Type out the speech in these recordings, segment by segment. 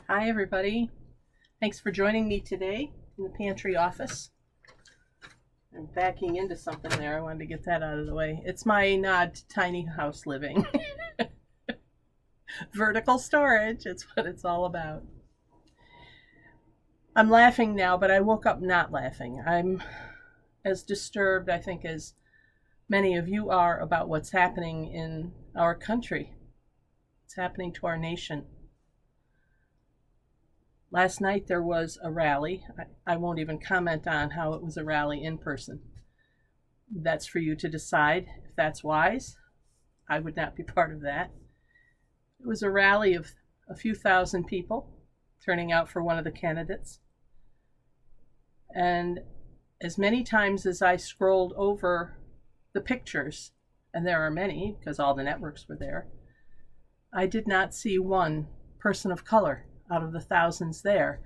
Hi, everybody. Thanks for joining me today in the pantry office. I'm backing into something there. I wanted to get that out of the way. It's my nod to tiny house living. Vertical storage, it's what it's all about. I'm laughing now, but I woke up not laughing. I'm as disturbed, I think, as many of you are about what's happening in our country. It's happening to our nation. Last night there was a rally. I won't even comment on how it was a rally in person. That's for you to decide if that's wise. I would not be part of that. It was a rally of a few thousand people turning out for one of the candidates. And as many times as I scrolled over the pictures, and there are many because all the networks were there, I did not see one person of color out of the thousands there.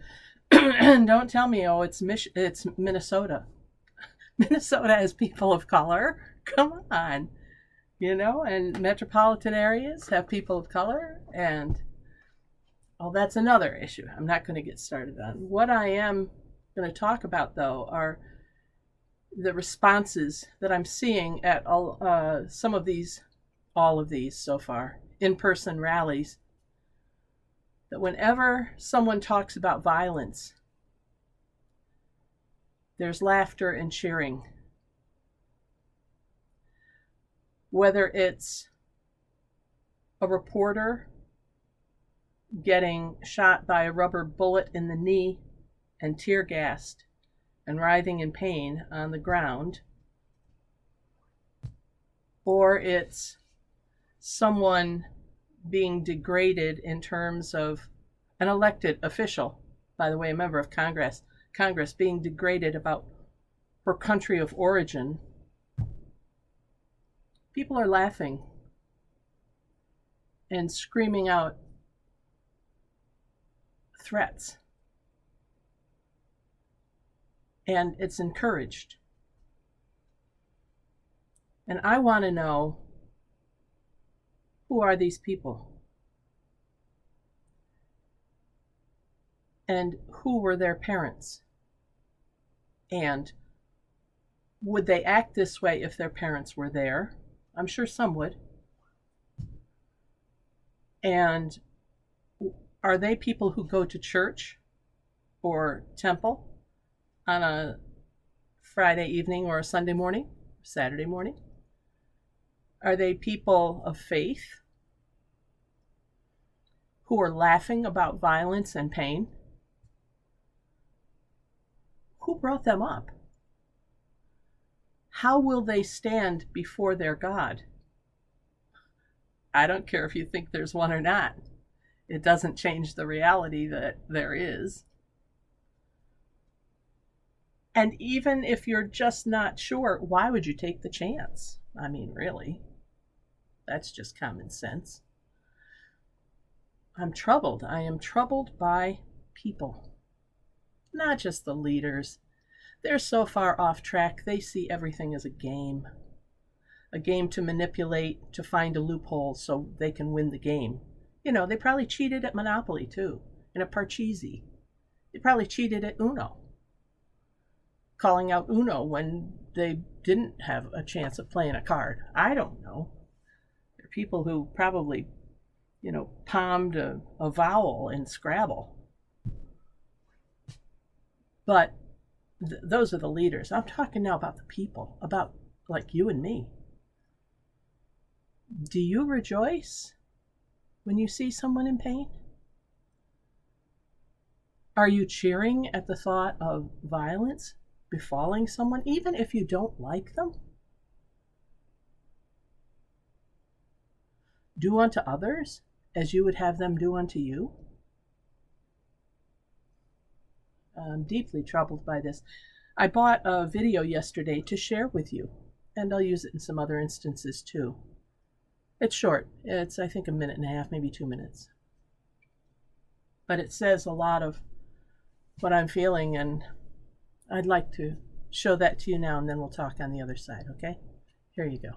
And don't tell me, oh, it's Minnesota. Minnesota has people of color. Come on. And metropolitan areas have people of color. And, that's another issue I'm not going to get started on. What I am going to talk about, though, are the responses that I'm seeing at all of these so far, in-person rallies, that whenever someone talks about violence, there's laughter and cheering. Whether it's a reporter getting shot by a rubber bullet in the knee and tear gassed and writhing in pain on the ground, or it's someone being degraded in terms of an elected official, by the way, a member of Congress being degraded about her country of origin, people are laughing and screaming out threats. And it's encouraged. And I want to know, who are these people? And who were their parents? And would they act this way if their parents were there? I'm sure some would. And are they people who go to church or temple on a Friday evening or a Sunday morning, Saturday morning? Are they people of faith who are laughing about violence and pain? Who brought them up? How will they stand before their God? I don't care if you think there's one or not. It doesn't change the reality that there is. And even if you're just not sure, why would you take the chance? I mean, really, that's just common sense. I'm troubled. I am troubled by people, not just the leaders. They're so far off track, they see everything as a game to manipulate, to find a loophole so they can win the game. They probably cheated at Monopoly, too, and at Parcheesi. They probably cheated at Uno, calling out Uno when they didn't have a chance of playing a card. I don't know. There are people who probably, palmed a vowel in Scrabble. But those are the leaders. I'm talking now about the people, about like you and me. Do you rejoice when you see someone in pain? Are you cheering at the thought of violence befalling someone, even if you don't like them? Do unto others as you would have them do unto you? I'm deeply troubled by this. I bought a video yesterday to share with you, and I'll use it in some other instances too. It's short. It's, I think, 1.5 minutes, maybe 2 minutes. But it says a lot of what I'm feeling, and I'd like to show that to you now, and then we'll talk on the other side, okay? Here you go.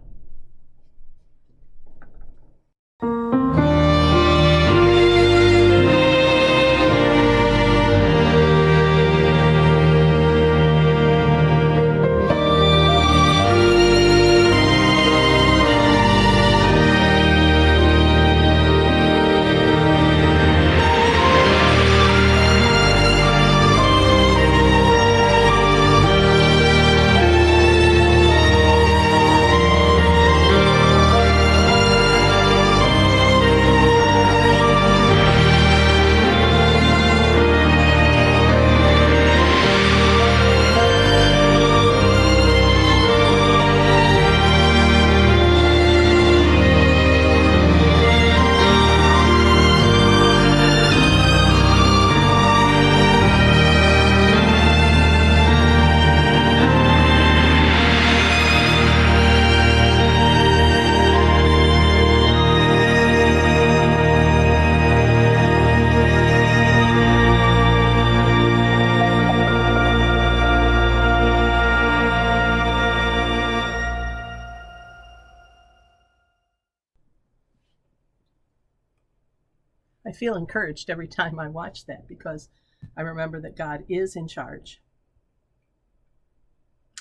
I feel encouraged every time I watch that because I remember that God is in charge.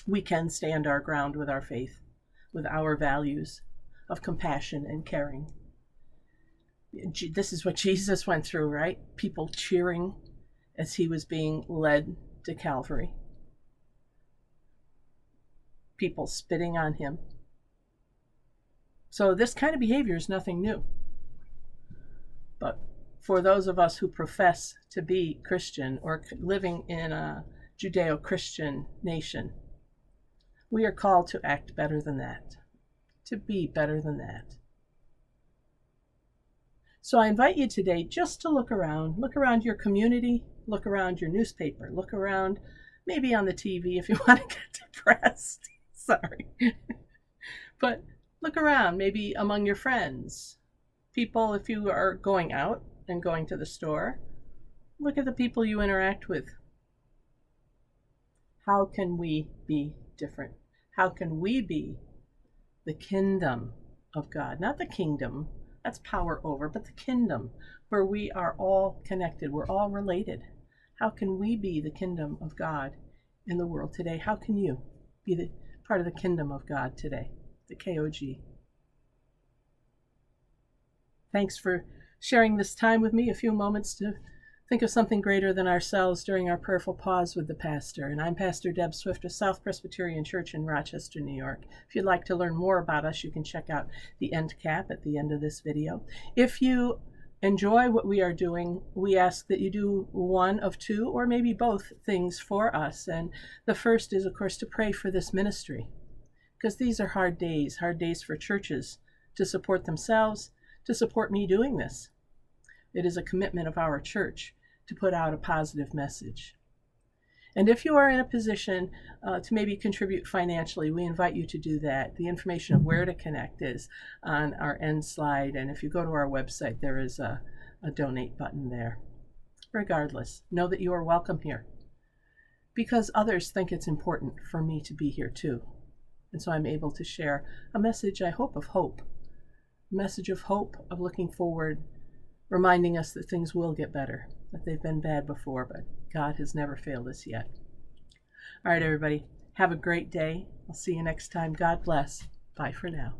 We can stand our ground with our faith, with our values of compassion and caring. This is what Jesus went through, right? People cheering as he was being led to Calvary. People spitting on him. So this kind of behavior is nothing new. But for those of us who profess to be Christian or living in a Judeo-Christian nation, we are called to act better than that, to be better than that. So I invite you today just to look around your community, look around your newspaper, look around maybe on the TV if you want to get depressed. Sorry. But look around, maybe among your friends. People, if you are going out and going to the store, look at the people you interact with. How can we be different? How can we be the kingdom of God? Not the kingdom, that's power over, but the kingdom where we are all connected, we're all related. How can we be the kingdom of God in the world today? How can you be the part of the kingdom of God today, the KOG? Thanks for sharing this time with me, a few moments to think of something greater than ourselves during our prayerful pause with the pastor. And I'm Pastor Deb Swift of South Presbyterian Church in Rochester, New York. If you'd like to learn more about us, you can check out the end cap at the end of this video. If you enjoy what we are doing, we ask that you do one of two or maybe both things for us. And the first is, of course, to pray for this ministry, because these are hard days for churches to support themselves, to support me doing this. It is a commitment of our church to put out a positive message. And if you are in a position to maybe contribute financially, we invite you to do that. The information of where to connect is on our end slide. And if you go to our website, there is a donate button there. Regardless, know that you are welcome here because others think it's important for me to be here too. And so I'm able to share a message, I hope, of hope. A message of hope, of looking forward, reminding us that things will get better, that they've been bad before, but God has never failed us yet. All right, everybody, have a great day. I'll see you next time. God bless. Bye for now.